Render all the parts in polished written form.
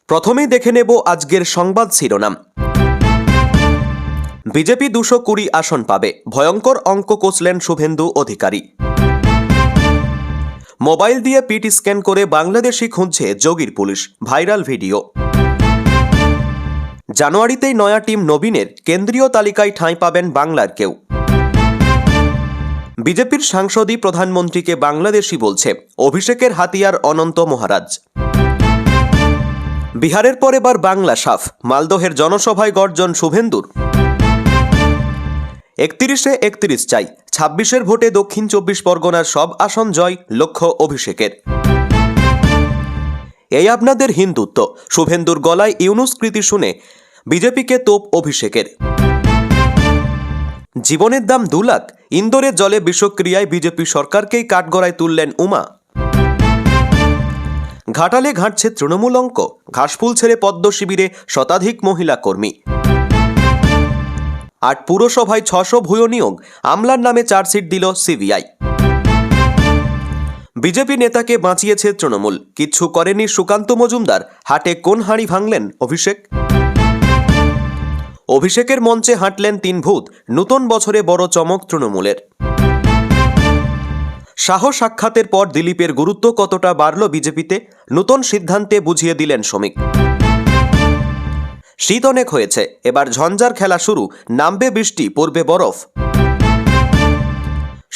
প্রথমেই দেখে নেব আজকের সংবাদ শিরোনাম। বিজেপি 220 আসন পাবে, ভয়ঙ্কর অঙ্ক কষলেন শুভেন্দু অধিকারী। মোবাইল দিয়ে পিটি স্ক্যান করে বাংলাদেশি খুঁজছে যোগীর পুলিশ, ভাইরাল ভিডিও। জানুয়ারিতেই নয়া টিম নবীনের, কেন্দ্রীয় তালিকায় ঠাঁই পাবেন বাংলার কেউ। বিজেপির সাংসদই প্রধানমন্ত্রীকে বাংলাদেশি বলছে, অভিষেকের হাতিয়ার অনন্ত মহারাজ। বিহারের পর এবার বাংলা সাফ, মালদহের জনসভায় গর্জন শুভেন্দুর। 31-এ 31 চাই, 26-এর ভোটে দক্ষিণ 24 পরগনার সব আসন জয়, লক্ষ্য অভিষেকের। এই আপনাদের হিন্দুত্ব, শুভেন্দুর গলায় ইউনুস কৃতি শুনে বিজেপিকে তোপ অভিষেকের। জীবনের দাম 2 লাখ, ইন্দোরের জলে বিষক্রিয়ায় বিজেপি সরকারকেই কাঠগড়ায় তুললেন উমা। ঘাটালে ঘাঁটছে তৃণমূল অঙ্ক, ঘাসফুল ছেড়ে পদ্ম শিবিরে শতাধিক মহিলা কর্মী। 8 পুরসভায় 600 ভুয়ো নিয়োগ, আমলার নামে চার্জশিট দিল সিবিআই। বিজেপি নেতাকে বাঁচিয়েছে তৃণমূল, কিচ্ছু করেনি সুকান্ত মজুমদার, হাটে কোন হাঁড়ি ভাঙলেন অভিষেক। অভিষেকের মঞ্চে হাঁটলেন 3 ভূত, নতুন বছরে বড় চমক তৃণমূলের। শাহ সাক্ষাতের পর দিলীপের গুরুত্ব কতটা বাড়ল বিজেপিতে, নতুন সিদ্ধান্তে বুঝিয়ে দিলেন শ্রমিক। শীত অনেক হয়েছে, এবার ঝঞ্ঝার খেলা শুরু, নামবে বৃষ্টি, পড়বে বরফ।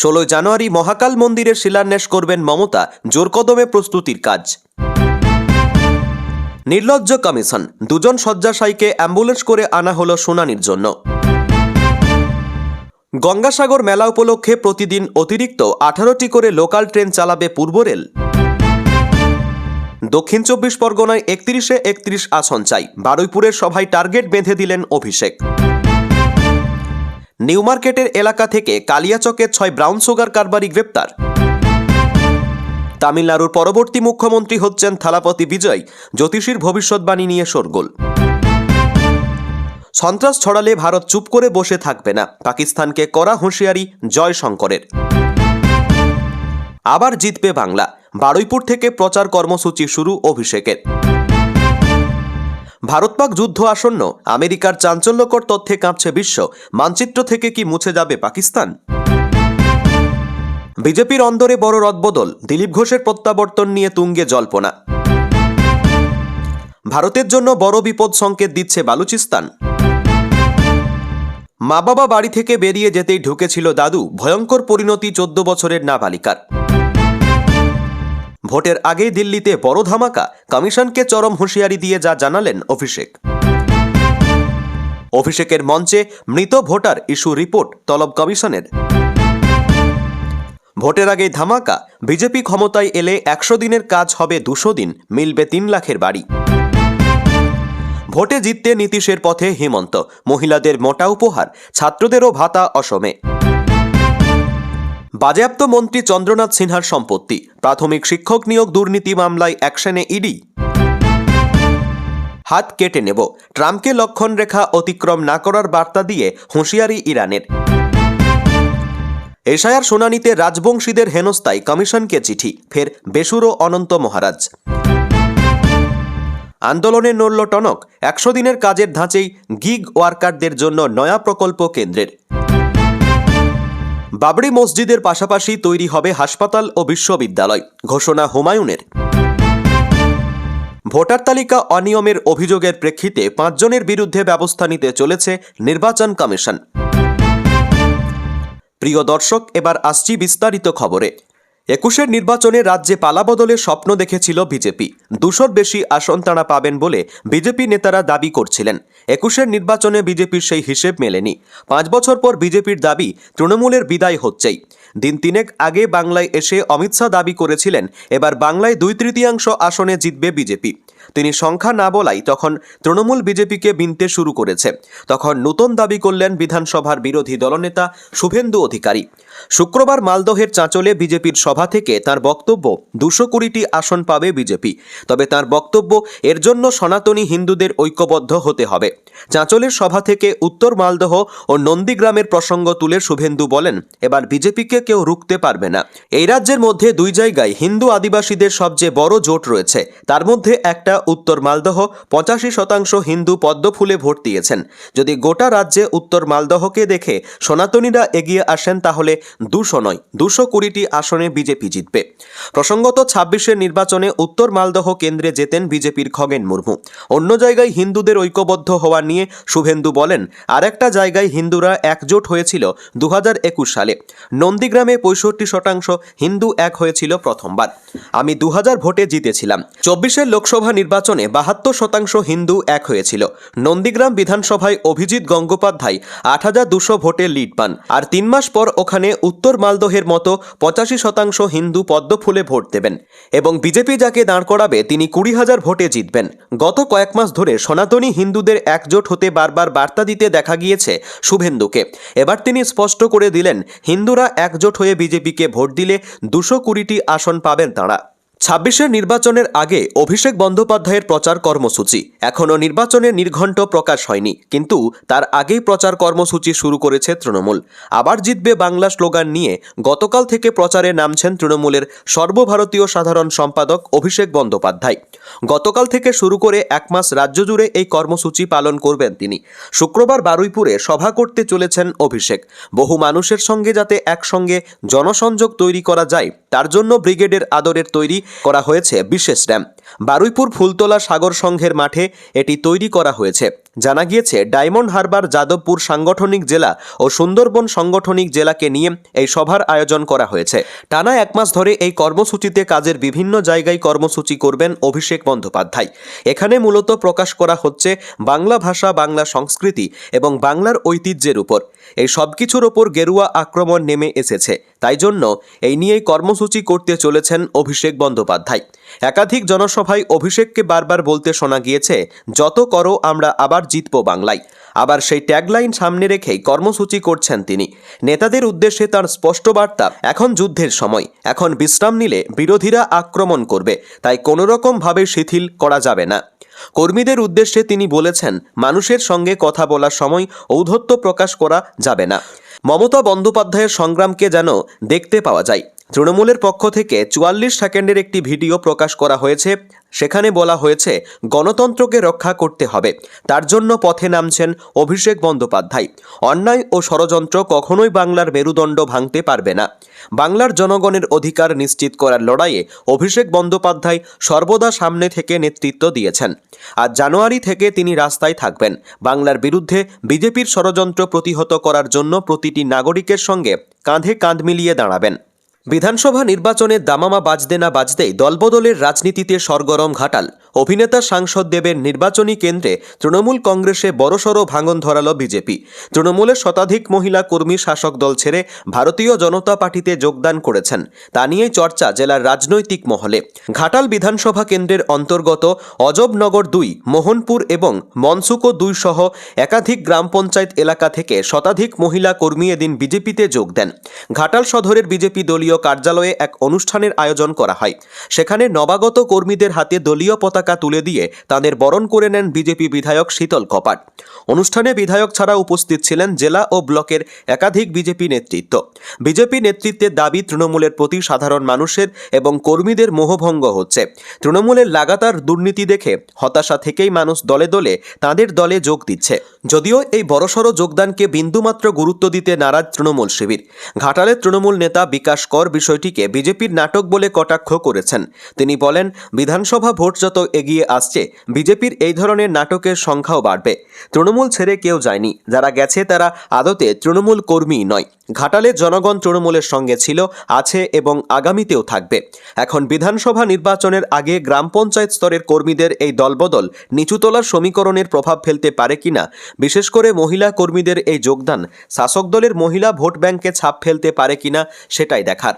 16 জানুয়ারি মহাকাল মন্দিরের শিলান্যাস করবেন মমতা, জোরকদমে প্রস্তুতির কাজ। নির্লজ্জ কমিশন, 2 জন শয্যাশায়ীকে অ্যাম্বুলেন্স করে আনা হলো শুনানির জন্য। গঙ্গাসাগর মেলা উপলক্ষে প্রতিদিন অতিরিক্ত 18টি করে লোকাল ট্রেন চালাবে পূর্ব রেল। দক্ষিণ 24 পরগনায় 31-এ 31 আসন চাই, বারুইপুরের সভায় টার্গেট বেঁধে দিলেন অভিষেক। নিউ মার্কেটের এলাকা থেকে কালিয়াচকের 6 ব্রাউন সুগার কারবারি গ্রেপ্তার। তামিলনাড়ুর পরবর্তী মুখ্যমন্ত্রী হচ্ছেন থালাপতি বিজয়, জ্যোতিষীর ভবিষ্যৎবাণী নিয়ে শোরগোল। সন্ত্রাস ছড়ালে ভারত চুপ করে বসে থাকবে না, পাকিস্তানকে কড়া হুঁশিয়ারি জয়শঙ্করের। আবার জিতবে বাংলা, বারুইপুর থেকে প্রচার কর্মসূচি শুরু অভিষেকের। ভারত পাক যুদ্ধ আসন্ন, আমেরিকার চাঞ্চল্যকর তথ্যে কাঁপছে বিশ্ব, মানচিত্র থেকে কি মুছে যাবে পাকিস্তান? বিজেপির অন্দরে বড় রদবদল, দিলীপ ঘোষের প্রত্যাবর্তন নিয়ে তুঙ্গে জল্পনা। ভারতের জন্য বড় বিপদ সংকেত দিচ্ছে বালুচিস্তান। মা বাবা বাড়ি থেকে বেরিয়ে যেতেই ঢুকেছিল দাদু, ভয়ঙ্কর পরিণতি 14 বছরের নাবালিকার। ভোটের আগে দিল্লিতে বড় ধামাকা, কমিশনকে চরম হুঁশিয়ারি দিয়ে যা জানালেন অভিষেক। অভিষেকের মঞ্চে মৃত ভোটার ইস্যু রিপোর্ট তলব কমিশনের। ভোটের আগে ধামাকা, বিজেপি ক্ষমতায় এলে 100 দিনের কাজ হবে 200 দিন, মিলবে 3 লাখের বাড়ি। ভোটে জিততে নীতিশের পথে হেমন্ত, মহিলাদের মোটা উপহার, ছাত্রদেরও ভাতা অসমে। বাজেয়াপ্ত মন্ত্রী চন্দ্রনাথ সিনহার সম্পত্তি, প্রাথমিক শিক্ষক নিয়োগ দুর্নীতি মামলায় অ্যাকশনে ইডি। হাত কেটে নেব, ট্রাম্পকে লক্ষণ রেখা অতিক্রম না করার বার্তা দিয়ে হুঁশিয়ারি ইরানের। এশায়ার শুনানিতে রাজবংশীদের হেনস্থায় কমিশনকে চিঠি, ফের বেসুরো অনন্ত মহারাজ। আন্দোলনে নড়ল টনক, 100 দিনের কাজের ধাঁচেই গিগ ওয়ার্কারদের জন্য নয়া প্রকল্প কেন্দ্রের। বাবরি মসজিদের পাশাপাশি তৈরি হবে হাসপাতাল ও বিশ্ববিদ্যালয়, ঘোষণা হুমায়ুনের। ভোটার তালিকা অনিয়মের অভিযোগের প্রেক্ষিতে 5 জনের বিরুদ্ধে ব্যবস্থা নিতে চলেছে নির্বাচন কমিশন। প্রিয় দর্শক, এবার আসছি বিস্তারিত খবরে। 21-এর নির্বাচনে রাজ্যে পালাবদলের স্বপ্ন দেখেছিল বিজেপি, 200-র বেশি আসন তারা পাবেন বলে বিজেপি নেতারা দাবি করছিলেন। 21-এর নির্বাচনে বিজেপির সেই হিসেব মেলেনি। 5 বছর পর বিজেপির দাবি তৃণমূলের বিদায় হচ্ছেই। দিন 3 আগে বাংলায় এসে অমিত শাহ দাবি করেছিলেন এবার বাংলায় 2/3 আসনে জিতবে বিজেপি। তিনি সংখ্যা না বলাই তখন তৃণমূল বিজেপিকে বিনতে শুরু করেছে। তখন নতুন দাবি করলেন বিধানসভার বিরোধী দলনেতা শুভেন্দু অধিকারী। শুক্রবার মালদহের চাঁচলে বিজেপির সভা থেকে তার বক্তব্য, 220টি আসন পাবে বিজেপি, তবে তার বক্তব্য এর জন্য সনাতনী হিন্দুদের ঐক্যবদ্ধ হতে হবে। চাঁচলের সভা থেকে উত্তর মালদহ ও নন্দীগ্রামের প্রসঙ্গ তুলে শুভেন্দু বলেন, এবার বিজেপিকে কেউ রুখতে পারবে না। এই রাজ্যের মধ্যে 2 জায়গায় হিন্দু আদিবাসীদের সবচেয়ে বড় জোট রয়েছে, তার মধ্যে একটা উত্তর মালদহ 85% হিন্দু পদ্মফুলে ভোট দিয়েছেন। যদি গোটা রাজ্যে উত্তর মালদহকে দেখে সনাতনীরা এগিয়ে আসেন তাহলে 200 নয় 220টি আসনে বিজেপি জিতবে। প্রসঙ্গত 26-এর নির্বাচনে উত্তর মালদহ কেন্দ্রে জেতেন বিজেপির খগেন মুর্মু। অন্য জায়গায় হিন্দুদের ঐক্যবদ্ধ হওয়া নিয়ে শুভেন্দু বলেন, আরেকটা জায়গায় হিন্দুরা একজোট হয়েছিল 2021 সালে। নন্দীগ্রামে 65% হিন্দু এক হয়েছিল প্রথমবার। আমি 2000 ভোটে জিতেছিলাম। 24-এর লোকসভা নির্বাচনে 72% হিন্দু এক হয়েছিল। নন্দীগ্রাম বিধানসভায় অভিজিৎ গঙ্গোপাধ্যায় 8200 ভোটে লিড পান। আর 3 মাস পর ওখানে উত্তর মালদহের মতো 85% হিন্দু পদ্মফুলে ভোট দেবেন এবং বিজেপি যাকে দাঁড় করাবে তিনি 20,000 ভোটে জিতবেন। গত কয়েক মাস ধরে সনাতনী হিন্দুদের একজোট হতে বারবার বার্তা দিতে দেখা গিয়েছে শুভেন্দুকে। এবার তিনি স্পষ্ট করে দিলেন, হিন্দুরা একজোট হয়ে বিজেপিকে ভোট দিলে 220টি আসন পাবেন তাঁরা। 26-এর নির্বাচনের আগে অভিষেক বন্দ্যোপাধ্যায়ের প্রচার কর্মসূচি এখনও নির্বাচনের নির্ঘণ্ট প্রকাশ হয়নি, কিন্তু তার আগেই প্রচার কর্মসূচি শুরু করেছে তৃণমূল। আবার জিতবে বাংলা স্লোগান নিয়ে গতকাল থেকে প্রচারে নামছেন তৃণমূলের সর্বভারতীয় সাধারণ সম্পাদক অভিষেক বন্দ্যোপাধ্যায়। গতকাল থেকে শুরু করে 1 মাস রাজ্য জুড়ে এই কর্মসূচি পালন করবেন তিনি। শুক্রবার বারুইপুরে সভা করতে চলেছেন অভিষেক। বহু মানুষের সঙ্গে যাতে একসঙ্গে জনসংযোগ তৈরি করা যায় তার জন্য ব্রিগেডের আদরের তৈরি করা হয়েছে বিশেষ র্যাম্প। বারুইপুর ফুলতলা সাগর সংঘের মাঠে এটি তৈরি করা হয়েছে। জানা গিয়েছে, ডায়মন্ড হারবার, যাদবপুর সাংগঠনিক জেলা ও সুন্দরবন সাংগঠনিক জেলাকে নিয়ে এই সভার আয়োজন করা হয়েছে। টানা 1 মাস ধরে এই কর্মসূচিতে কাজের বিভিন্ন জায়গায় কর্মসূচি করবেন অভিষেক বন্দ্যোপাধ্যায়। এখানে মূলত প্রকাশ করা হচ্ছে বাংলা ভাষা, বাংলা সংস্কৃতি এবং বাংলার ঐতিহ্যের উপর। এই সব কিছুর ওপর গেরুয়া আক্রমণ নেমে এসেছে, তাই জন্য এই নিয়েই কর্মসূচি করতে চলেছেন অভিষেক বন্দ্যোপাধ্যায়। একাধিক জনসভায় অভিষেককে বারবার বলতে শোনা গিয়েছে, যত করো আমরা আবার জিতব বাংলায়। আবার সেই ট্যাগলাইন সামনে রেখেই কর্মসূচি করছেন তিনি। নেতাদের উদ্দেশ্যে তার স্পষ্ট বার্তা, এখন যুদ্ধের সময়, এখন বিশ্রাম নিলে বিরোধীরা আক্রমণ করবে, তাই কোনোরকমভাবে শিথিল করা যাবে না। কর্মীদের উদ্দেশ্যে তিনি বলেছেন, মানুষের সঙ্গে কথা বলার সময় ঔদ্ধত্য প্রকাশ করা যাবে না। মমতা বন্দ্যোপাধ্যায়ের সংগ্রামকে যেন দেখতে পাওয়া যায়। তৃণমূলের পক্ষ থেকে 44 সেকেন্ডের একটি ভিডিও প্রকাশ করা হয়েছে। সেখানে বলা হয়েছে, গণতন্ত্রকে রক্ষা করতে হবে, তার জন্য পথে নামছেন অভিষেক বন্দ্যোপাধ্যায়। অন্যায় ও ষড়যন্ত্র কখনোই বাংলার মেরুদণ্ড ভাঙতে পারবে না। বাংলার জনগণের অধিকার নিশ্চিত করার লড়াইয়ে অভিষেক বন্দ্যোপাধ্যায় সর্বদা সামনে থেকে নেতৃত্ব দিয়েছেন। আর জানুয়ারি থেকে তিনি রাস্তায় থাকবেন। বাংলার বিরুদ্ধে বিজেপির ষড়যন্ত্র প্রতিহত করার জন্য প্রতিটি নাগরিকের সঙ্গে কাঁধে কাঁধ মিলিয়ে দাঁড়াবেন। বিধানসভা নির্বাচনের দামামা বাজতে না বাজতেই দলবদলের রাজনীতিতে সরগরম ঘাটাল। অভিনেতা সাংসদ দেবের নির্বাচনী কেন্দ্রে তৃণমূল কংগ্রেসে বড়সড় ভাঙন ধরালো বিজেপি। তৃণমূলের শতাধিক মহিলা কর্মী শাসক দল ছেড়ে ভারতীয় জনতা পার্টিতে যোগদান করেছেন। তা নিয়েই চর্চা জেলার রাজনৈতিক মহলে। ঘাটাল বিধানসভা কেন্দ্রের অন্তর্গত অজবনগর 2, মোহনপুর এবং মনসুকো 2 সহ একাধিক গ্রাম পঞ্চায়েত এলাকা থেকে শতাধিক মহিলা কর্মী এদিন বিজেপিতে যোগ দেন। ঘাটাল সদরের বিজেপি দলীয় কার্যালয়ে এক অনুষ্ঠানের আয়োজন করা হয়। সেখানে নবাগত কর্মীদের হাতে দলীয় পতাকা তুলে দিয়ে তাদের বরণ করে নেন বিজেপি বিধায়ক শীতল কপাট। অনুষ্ঠানে বিধায়ক ছাড়া উপস্থিত ছিলেন জেলা ও ব্লকের একাধিক বিজেপি নেতৃত্ব। বিজেপি নেতৃত্বের দাবি, তৃণমূলের প্রতি সাধারণ মানুষের এবং কর্মীদের মোহভঙ্গ হচ্ছে। তৃণমূলের লাগাতার দুর্নীতি দেখে হতাশা থেকেই মানুষ দলে দলে তাদের দলে যোগ দিচ্ছে। যদিও এই বড়সড় যোগদানকে বিন্দুমাত্র গুরুত্ব দিতে নারাজ তৃণমূল শিবির। ঘাটালের তৃণমূল নেতা বিকাশ কর বিষয়টিকে বিজেপির নাটক বলে কটাক্ষ করেছেন। তিনি বলেন, বিধানসভা ভোট যত এগিয়ে আসছে বিজেপির এই ধরনের নাটকের সংখ্যাও বাড়বে। তৃণমূল ছেড়ে কেউ যায়নি, যারা গেছে তারা আদতে তৃণমূল কর্মীই নয়। ঘাটালের জনগণ তৃণমূলের সঙ্গে ছিল, আছে এবং আগামীতেও থাকবে। এখন বিধানসভা নির্বাচনের আগে গ্রাম পঞ্চায়েত স্তরের কর্মীদের এই দলবদল নিচুতলার সমীকরণের প্রভাব ফেলতে পারে কিনা, বিশেষ করে মহিলা কর্মীদের এই যোগদান শাসক দলের মহিলা ভোট ব্যাংকে ছাপ ফেলতে পারে কিনা সেটাই দেখার।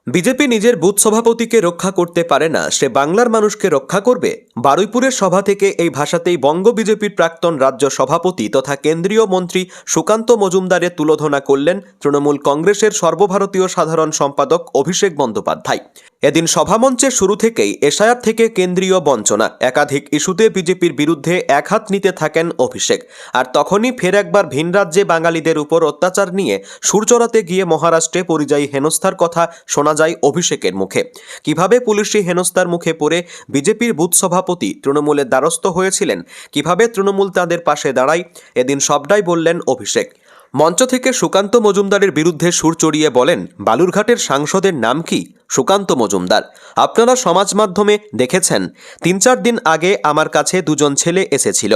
বিজেপি নিজের বুথ সভাপতিকে রক্ষা করতে পারে না, সে বাংলার মানুষকে রক্ষা করবে? বারুইপুরের সভা থেকে এই ভাষাতেই বঙ্গ বিজেপির প্রাক্তন রাজ্য সভাপতি তথা কেন্দ্রীয় মন্ত্রী সুকান্ত মজুমদারের তুলোধনা করলেন তৃণমূল কংগ্রেসের সর্বভারতীয় সাধারণ সম্পাদক অভিষেক বন্দ্যোপাধ্যায়। এদিন সভামঞ্চের শুরু থেকেই এসআইআর থেকে কেন্দ্রীয় বঞ্চনা একাধিক ইস্যুতে বিজেপির বিরুদ্ধে একহাত নিতে থাকেন অভিষেক। আর তখনই ফের একবার ভিন রাজ্যে বাঙালিদের উপর অত্যাচার নিয়ে সুর চড়াতে গিয়ে মহারাষ্ট্রে পরিযায়ী হেনস্থার কথা শোনা যায় অভিষেকের মুখে। কিভাবে পুলিশি হেনস্থার মুখে পড়ে বিজেপির বুথ সভাপতি তৃণমূলের দ্বারস্থ হয়েছিলেন, কিভাবে তৃণমূল তাদের পাশে দাঁড়ায়, এদিন সবটাই বললেন অভিষেক। মঞ্চ থেকে সুকান্ত মজুমদারের বিরুদ্ধে সুর চড়িয়ে বলেন, বালুরঘাটের সাংসদের নাম কি? সুকান্ত মজুমদার। আপনারা সমাজ মাধ্যমে দেখেছেন, 3-4 দিন আগে আমার কাছে দুজন ছেলে এসেছিল।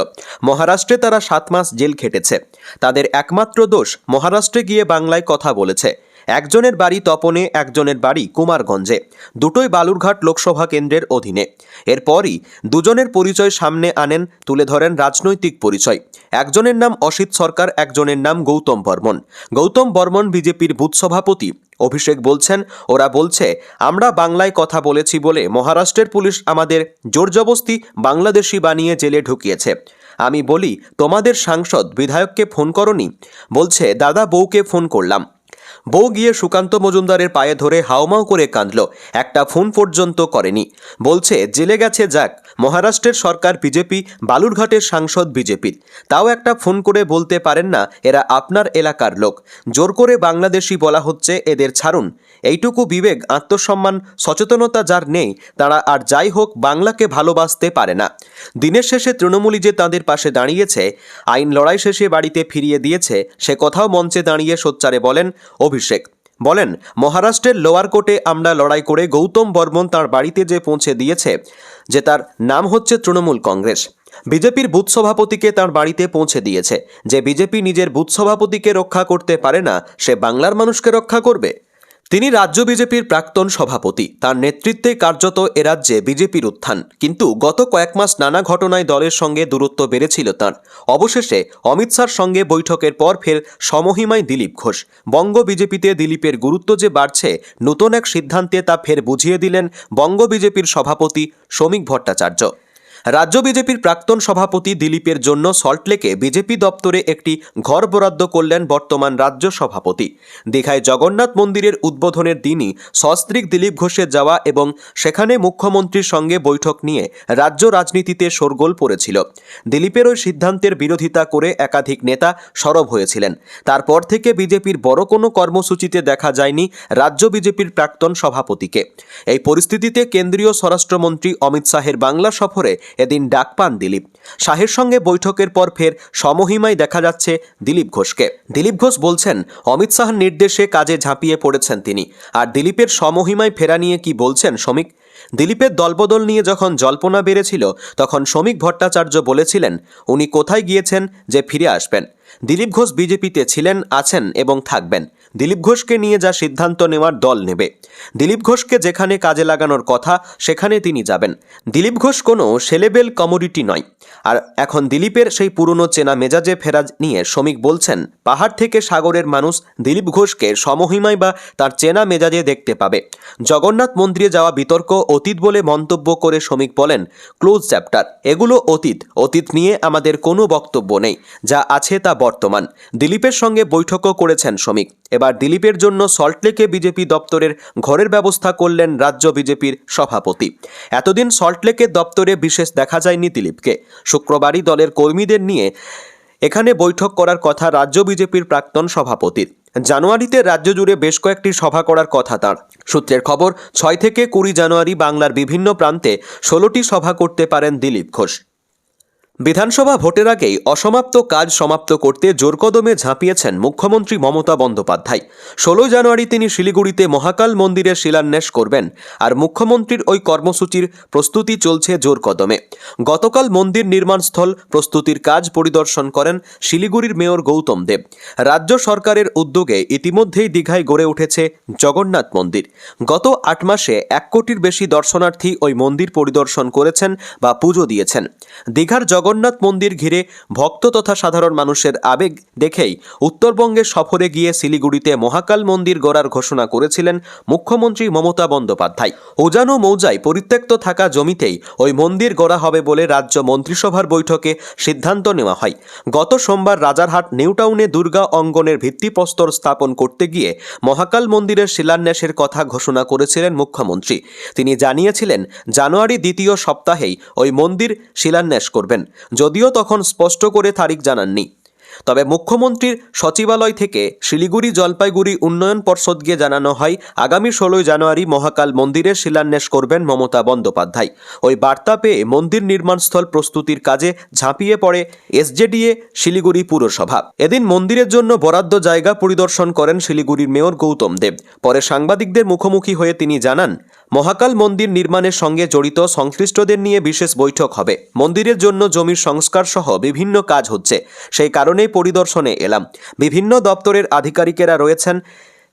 মহারাষ্ট্রে তারা 7 মাস জেল খেটেছে। তাদের একমাত্র দোষ মহারাষ্ট্রে গিয়ে বাংলায় কথা বলেছে। একজনের বাড়ি তপনে, একজনের বাড়ি কুমারগঞ্জে, দুটোই বালুরঘাট লোকসভা কেন্দ্রের অধীনে। এরপরই দুজনের পরিচয় সামনে আনেন, তুলে ধরেন রাজনৈতিক পরিচয়। একজনের নাম অসিত সরকার, একজনের নাম গৌতম বর্মন। গৌতম বর্মন বিজেপির বুথ সভাপতি। অভিষেক বলছেন, ওরা বলছে আমরা বাংলায় কথা বলেছি বলে মহারাষ্ট্রের পুলিশ আমাদের জোরজবস্তি বাংলাদেশি বানিয়ে জেলে ঢুকিয়েছে। আমি বলি, তোমাদের সাংসদ বিধায়ককে ফোন করনি? বলছে, দাদা বউকে ফোন করলাম। বউ গিয়ে সুকান্ত মজুমদারের পায়ে ধরে হাউমাউ করে কাঁদল, একটা ফোন পর্যন্ত করেনি। বলছে জেলে গেছে যাক, মহারাষ্ট্রের সরকার বিজেপি, বালুরঘাটের সাংসদ বিজেপির, তাও একটা ফোন করে বলতে পারেন না এরা আপনার এলাকার লোক। জোর করে বাংলাদেশি বলা হচ্ছে, এদের ছাড়ুন। এইটুকু বিবেক, আত্মসম্মান, সচেতনতা যার নেই, তারা আর যাই হোক বাংলাকে ভালোবাসতে পারে না। দিনের শেষে তৃণমূলই যে তাদের পাশে দাঁড়িয়েছে, আইন লড়াই শেষে বাড়িতে ফিরিয়ে দিয়েছে, সে কথাও মঞ্চে দাঁড়িয়ে সোচ্চারে বলেন অভিষেক। বলেন, মহারাষ্ট্রের লোয়ার কোর্টে আমরা লড়াই করে গৌতম বর্মন তার বাড়িতে যে পৌঁছে দিয়েছে, যে তার নাম হচ্ছে তৃণমূল কংগ্রেস। বিজেপির বুথ সভাপতিকে তার বাড়িতে পৌঁছে দিয়েছে। যে বিজেপি নিজের বুথ সভাপতিকে রক্ষা করতে পারে না, সে বাংলার মানুষকে রক্ষা করবে? তিনি রাজ্য বিজেপির প্রাক্তন সভাপতি, তার নেতৃত্বে কার্যত এরাজ্যে বিজেপির উত্থান। কিন্তু গত কয়েক মাস নানা ঘটনায় দলের সঙ্গে দূরত্ব বেড়েছিল তাঁর। অবশেষে অমিত শাহর সঙ্গে বৈঠকের পর ফের সমহিমায় দিলীপ ঘোষ। বঙ্গ বিজেপিতে দিলীপের গুরুত্ব যে বাড়ছে, নতুন এক সিদ্ধান্তে তা ফের বুঝিয়ে দিলেন বঙ্গ বিজেপির সভাপতি শ্রমিক ভট্টাচার্য। রাজ্য বিজেপির প্রাক্তন সভাপতি দিলীপের জন্য সল্টলেকে বিজেপি দপ্তরে একটি ঘর বরাদ্দ করলেন বর্তমান রাজ্য সভাপতি। দীঘায় জগন্নাথ মন্দিরের উদ্বোধনের দিনই সস্ত্রীক দিলীপ ঘোষের যাওয়া এবং সেখানে মুখ্যমন্ত্রীর সঙ্গে বৈঠক নিয়ে রাজ্য রাজনীতিতে শোরগোল পড়েছিল। দিলীপের ওই সিদ্ধান্তের বিরোধিতা করে একাধিক নেতা সরব হয়েছিলেন। তারপর থেকে বিজেপির বড় কোনো কর্মসূচিতে দেখা যায়নি রাজ্য বিজেপির প্রাক্তন সভাপতিকে। এই পরিস্থিতিতে কেন্দ্রীয় স্বরাষ্ট্রমন্ত্রী অমিত শাহের বাংলা সফরে এদিন ডাক পান দিলীপ। শাহের সঙ্গে বৈঠকের পর ফের সমহিমায় দেখা যাচ্ছে দিলীপ ঘোষকে। দিলীপ ঘোষ বলছেন, অমিত শাহর নির্দেশে কাজে ঝাঁপিয়ে পড়েছেন তিনি। আর দিলীপের সমহিমায় ফেরা নিয়ে কি বলছেন শ্রমিক? দিলীপের দলবদল নিয়ে যখন জল্পনা বেড়েছিল, তখন শ্রমিক ভট্টাচার্য বলেছিলেন উনি কোথায় গিয়েছেন যে ফিরে আসবেন। দিলীপ ঘোষ বিজেপিতে ছিলেন, আছেন এবং থাকবেন। দিলীপ ঘোষকে নিয়ে যা সিদ্ধান্ত নেওয়ার দল নেবে। দিলীপ ঘোষকে যেখানে কাজে লাগানোর কথা সেখানে তিনি যাবেন। দিলীপ ঘোষ কোনো সেলেবেল কমোডিটি নয়। আর এখন দিলীপের সেই পুরনো চেনা মেজাজে ফেরা নিয়ে শ্রমিক বলছেন, পাহাড় থেকে সাগরের মানুষ দিলীপ ঘোষকে সমহিমায় বা তার চেনা মেজাজে দেখতে পাবে। জগন্নাথ মন্দিরে যাওয়া বিতর্ক অতীত বলে মন্তব্য করে শ্রমিক বলেন, ক্লোজ চ্যাপ্টার, এগুলো অতীত। অতীত নিয়ে আমাদের কোনো বক্তব্য নেই, যা আছে তা বর্তমান। দিলীপের সঙ্গে বৈঠকও করেছেন শ্রমিক। এবার দিলীপের জন্য সল্টলেকে বিজেপি দপ্তরের ঘরের ব্যবস্থা করলেন রাজ্য বিজেপির সভাপতি। এতদিন সল্টলেকের দপ্তরে বিশেষ দেখা যায়নি দিলীপকে। শুক্রবারই দলের কর্মীদের নিয়ে এখানে বৈঠক করার কথা রাজ্য বিজেপির প্রাক্তন সভাপতির। জানুয়ারিতে রাজ্য জুড়ে বেশ কয়েকটি সভা করার কথা তাঁর। সূত্রের খবর, 6 থেকে 20 জানুয়ারি বাংলার বিভিন্ন প্রান্তে 16টি সভা করতে পারেন দিলীপ ঘোষ। বিধানসভা ভোটের আগেই অসমাপ্ত কাজ সমাপ্ত করতে জোরকদমে ঝাঁপিয়েছেন মুখ্যমন্ত্রী মমতা বন্দ্যোপাধ্যায়। 16 জানুয়ারি তিনি শিলিগুড়িতে মহাকাল মন্দিরের শিলান্যাস করবেন। আর মুখ্যমন্ত্রীর ওই কর্মসূচির প্রস্তুতি চলছে জোরকদমে। গতকাল মন্দির নির্মাণস্থল প্রস্তুতির কাজ পরিদর্শন করেন শিলিগুড়ির মেয়র গৌতম দেব। রাজ্য সরকারের উদ্যোগে ইতিমধ্যেই দীঘায় গড়ে উঠেছে জগন্নাথ মন্দির। গত 8 মাসে 1 কোটির বেশি দর্শনার্থী ওই মন্দির পরিদর্শন করেছেন বা পুজো দিয়েছেন। দীঘার জগন্নাথ মন্দির ঘিরে ভক্ত তথা সাধারণ মানুষের আবেগ দেখেই উত্তরবঙ্গে সফরে গিয়ে শিলিগুড়িতে মহাকাল মন্দির গড়ার ঘোষণা করেছিলেন মুখ্যমন্ত্রী মমতা বন্দ্যোপাধ্যায়। উজানো মৌজায় পরিত্যক্ত থাকা জমিতেই ওই মন্দির গড়া হবে বলে রাজ্য মন্ত্রিসভার বৈঠকে সিদ্ধান্ত নেওয়া হয়। গত সোমবার রাজারহাট নিউটাউনে দুর্গা অঙ্গনের ভিত্তিপ্রস্তর স্থাপন করতে গিয়ে মহাকাল মন্দিরের শিলান্যাসের কথা ঘোষণা করেছিলেন মুখ্যমন্ত্রী। তিনি জানিয়েছিলেন জানুয়ারি দ্বিতীয় সপ্তাহেই ওই মন্দির শিলান্যাস করবেন, যদিও তখন স্পষ্ট করে তারিখ জানাননি। তবে মুখ্যমন্ত্রীর সচিবালয় থেকে শিলিগুড়ি জলপাইগুড়ি উন্নয়ন পর্ষদকে জানানো হয় আগামী 16 জানুয়ারি মহাকাল মন্দিরের শিলান্যাস করবেন মমতা বন্দ্যোপাধ্যায়। ওই বার্তা পেয়ে মন্দির নির্মাণস্থল প্রস্তুতির কাজে ঝাঁপিয়ে পড়ে এসজেডিএ শিলিগুড়ি পুরসভা। এদিন মন্দিরের জন্য বরাদ্দ জায়গা পরিদর্শন করেন শিলিগুড়ির মেয়র গৌতম দেব। পরে সাংবাদিকদের মুখোমুখি হয়ে তিনি জানান, মহাকাল মন্দির নির্মাণের সঙ্গে জড়িত সংশ্লিষ্টদের নিয়ে বিশেষ বৈঠক হবে। মন্দিরের জন্য জমির সংস্কার সহ বিভিন্ন কাজ হচ্ছে, সেই কারণেই পরিদর্শনে এলাম। বিভিন্ন দপ্তরের আধিকারিকেরা রয়েছেন,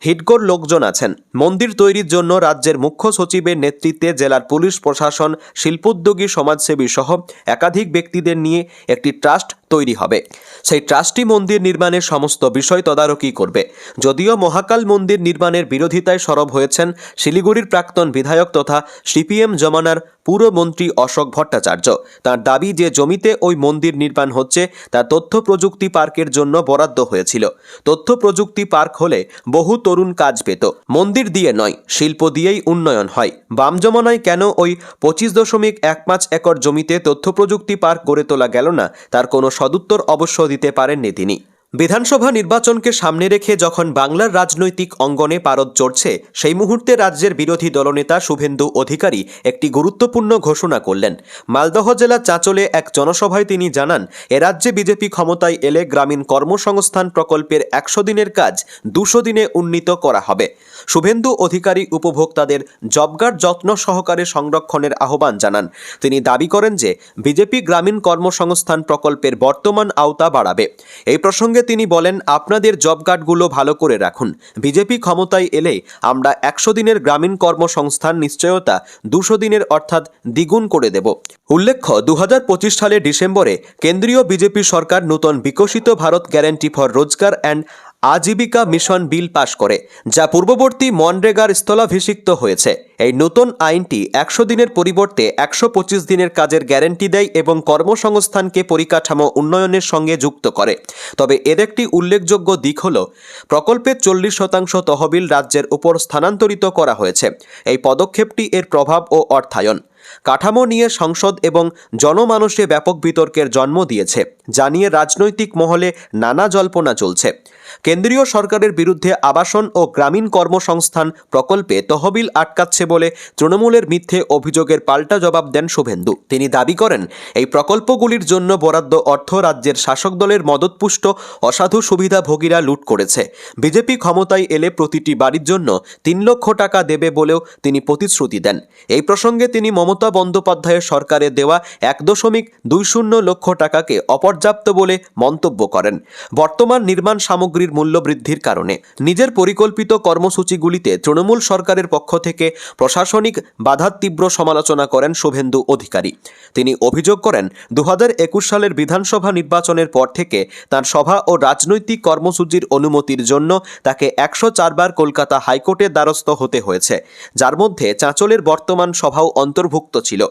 হিডকোর লোকজন আছেন। মন্দির তৈরির জন্য রাজ্যের মুখ্য সচিবের নেতৃত্বে জেলার পুলিশ প্রশাসন, শিল্পোদ্যোগী, সমাজসেবী সহ একাধিক ব্যক্তিদের নিয়ে একটি ট্রাস্ট তৈরি হবে। সেই ট্রাস্টটি মন্দির নির্মাণের সমস্ত বিষয় তদারকি করবে। যদিও মহাকাল মন্দির নির্মাণের বিরোধিতায় সরব হয়েছেন শিলিগুড়ির প্রাক্তন বিধায়ক তথা সিপিএম জমানার পুরমন্ত্রী অশোক ভট্টাচার্য। তার দাবি যে জমিতে ওই মন্দির নির্মাণ হচ্ছে তা তথ্য প্রযুক্তি পার্কের জন্য বরাদ্দ হয়েছিল। তথ্য প্রযুক্তি পার্ক হলে বহু তরুণ কাজ পেত। মন্দির দিয়ে নয়, শিল্প দিয়েই উন্নয়ন হয়। বাম জমানায় কেন ওই 25.15 একর জমিতে তথ্য প্রযুক্তি পার্ক গড়ে তোলা গেল না, তার কোনো সদুত্তর অবশ্য দিতে পারেননি তিনি। বিধানসভা নির্বাচনকে সামনে রেখে যখন বাংলার রাজনৈতিক অঙ্গনে পারদ চড়ছে, সেই মুহূর্তে রাজ্যের বিরোধী দলনেতা শুভেন্দু অধিকারী একটি গুরুত্বপূর্ণ ঘোষণা করলেন। মালদহ জেলার চাঁচলে এক জনসভায় তিনি জানান, এ রাজ্যে বিজেপি ক্ষমতায় এলে গ্রামীণ কর্মসংস্থান প্রকল্পের 100 দিনের কাজ 200 দিনে উন্নীত করা হবে। শুভেন্দু অধিকারী উপভোক্তাদের জবকার্ড যত্ন সহকারে সংরক্ষণের আহ্বান জানান। তিনি দাবি করেন যে বিজেপি গ্রামীণ কর্মসংস্থান প্রকল্পের বর্তমান আওতা বাড়াবে। এই প্রসঙ্গে তিনি বলেন, আপনাদের জব কার্ডগুলো ভালো করে রাখুন। বিজেপি ক্ষমতায় এলে আমরা 100 দিনের গ্রামীণ কর্মসংস্থান নিশ্চয়তা 200 দিনের অর্থাৎ দ্বিগুণ করে দেব। উল্লেখ্য, 2025 সালের ডিসেম্বরে কেন্দ্রীয় বিজেপি সরকার নতুন বিকশিত ভারত গ্যারান্টি ফর রোজগার অ্যান্ড আজীবিকা মিশন বিল পাশ করে, যা পূর্ববর্তী মনরেগার স্থলাভিষিক্ত হয়েছে। এই নতুন আইনটি 100 দিনের পরিবর্তে 125 দিনের কাজের গ্যারান্টি দেয় এবং কর্মসংস্থানকে পরিকাঠামো উন্নয়নের সঙ্গে যুক্ত করে। তবে এর একটি উল্লেখযোগ্য দিক হল প্রকল্পের 40% তহবিল রাজ্যের উপর স্থানান্তরিত করা হয়েছে। এই পদক্ষেপটি এর প্রভাব ও অর্থায়ন কাঠামো নিয়ে সংসদ এবং জনমানসে ব্যাপক বিতর্কের জন্ম দিয়েছে, যা নিয়ে রাজনৈতিক মহলে নানা জল্পনা চলছে। কেন্দ্রীয় সরকারের বিরুদ্ধে আবাসন ও গ্রামীণ কর্মসংস্থান প্রকল্পে তহবিল আটকাচ্ছে বলে তৃণমূলের মিথ্যে অভিযোগের পাল্টা জবাব দেন শুভেন্দু। তিনি দাবি করেন, এই প্রকল্পগুলির জন্য বরাদ্দ অর্থ রাজ্যের শাসক দলের মদতপুষ্ট অসাধু সুবিধাভোগীরা লুট করেছে। বিজেপি ক্ষমতায় এলে প্রতিটি বাড়ির জন্য 3 লক্ষ টাকা দেবে বলেও তিনি প্রতিশ্রুতি দেন। এই প্রসঙ্গে তিনি মমতা বন্দ্যোপাধ্যায়ের সরকারে দেওয়া 1.20 লক্ষ টাকাকে অপর্যাপ্ত বলে মন্তব্য করেন। বর্তমান নির্মাণ সামগ্রীর মূল্য বৃদ্ধির কারণে নিজের পরিকল্পিত কর্মসূচিগুলিতে তৃণমূল সরকারের পক্ষ থেকে প্রশাসনিক বাধার তীব্র সমালোচনা করেন শুভেন্দু অধিকারী। তিনি অভিযোগ করেন, 2021 সালের বিধানসভা নির্বাচনের পর থেকে তার সভা ও রাজনৈতিক কর্মসূচির অনুমতির জন্য তাকে 104 বার কলকাতা হাইকোর্টের দ্বারস্থ হতে হয়েছে, যার মধ্যে চাঁচলের বর্তমান সভাও অন্তর্ভুক্ত ছিল।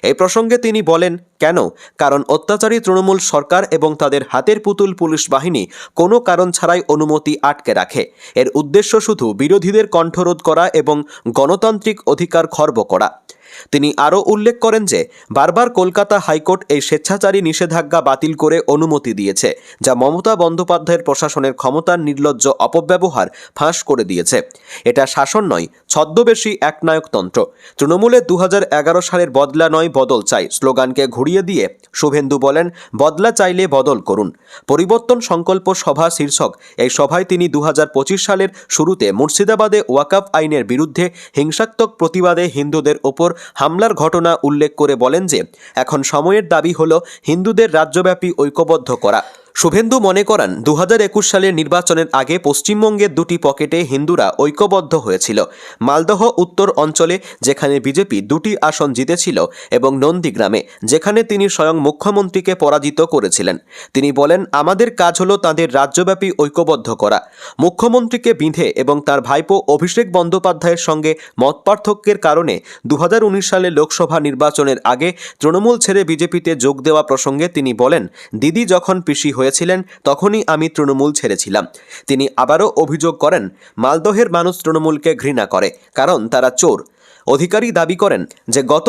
এই প্রসঙ্গে তিনি বলেন, কেন? কারণ অত্যাচারী তৃণমূল সরকার এবং তাদের হাতের পুতুল পুলিশ বাহিনী কোনো কারণ ছাড়াই অনুমতি আটকে রাখে। এর উদ্দেশ্য শুধু বিরোধীদের কণ্ঠরোধ করা এবং গণতান্ত্রিক অধিকার খর্ব করা। তিনি আরও উল্লেখ করেন যে বারবার কলকাতা হাইকোর্ট এই স্বেচ্ছাচারী নিষেধাজ্ঞা বাতিল করে অনুমতি দিয়েছে, যা মমতা বন্দ্যোপাধ্যায়ের প্রশাসনের ক্ষমতার নির্লজ্জ অপব্যবহার ফাঁস করে দিয়েছে। এটা শাসন নয়, ছদ্মবেশী একনায়কতন্ত্র। তৃণমূলের 2011 সালের বদলা নয় বদল চাই স্লোগানকে ঘুরিয়ে দিয়ে শুভেন্দু বলেন, বদলা চাইলে বদল করুন। পরিবর্তন সংকল্প সভা শীর্ষক এই সভায় তিনি 2025 সালের শুরুতে মুর্শিদাবাদে ওয়াকফ আইনের বিরুদ্ধে হিংসাত্মক প্রতিবাদে হিন্দুদের ওপর হামলার ঘটনা উল্লেখ করে বলেন যে এখন সময়ের দাবি হল হিন্দুদের রাজ্যব্যাপী ঐক্যবদ্ধ করা। শুভেন্দু মনে করেন 2021 সালের নির্বাচনের আগে পশ্চিমবঙ্গের দুটি পকেটে হিন্দুরা ঐক্যবদ্ধ হয়েছিল, মালদহ উত্তর অঞ্চলে যেখানে বিজেপি 2টি আসন জিতেছিল এবং নন্দীগ্রামে যেখানে তিনি স্বয়ং মুখ্যমন্ত্রীকে পরাজিত করেছিলেন। তিনি বলেন, আমাদের কাজ হলো তাদের রাজ্যব্যাপী ঐক্যবদ্ধ করা। মুখ্যমন্ত্রীকে বিঁধে এবং তার ভাইপো অভিষেক বন্দ্যোপাধ্যায়ের সঙ্গে মতপার্থক্যের কারণে 2019 সালে লোকসভা নির্বাচনের আগে তৃণমূল ছেড়ে বিজেপিতে যোগ দেওয়া প্রসঙ্গে তিনি বলেন, দিদি যখন পিসি হয়েছিলেন তখনই আমি তৃণমূল ছেড়েছিলাম। তিনি আবারও অভিযোগ করেন, মালদহের মানুষ তৃণমূলকে ঘৃণা করে কারণ তারা চোর। অধিকারী দাবি করেন যে গত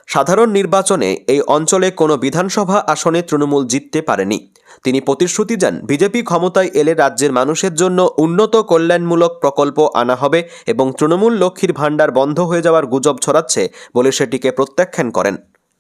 সাধারণ নির্বাচনে এই অঞ্চলে কোনো বিধানসভা আসনে তৃণমূল জিততে পারেনি। তিনি প্রতিশ্রুতি দেন, বিজেপি ক্ষমতায় এলে রাজ্যের মানুষের জন্য উন্নত কল্যাণমূলক প্রকল্প আনা হবে এবং তৃণমূল লক্ষ্মীর ভাণ্ডার বন্ধ হয়ে যাওয়ার গুজব ছড়াচ্ছে বলে সেটিকে প্রত্যাখ্যান করেন।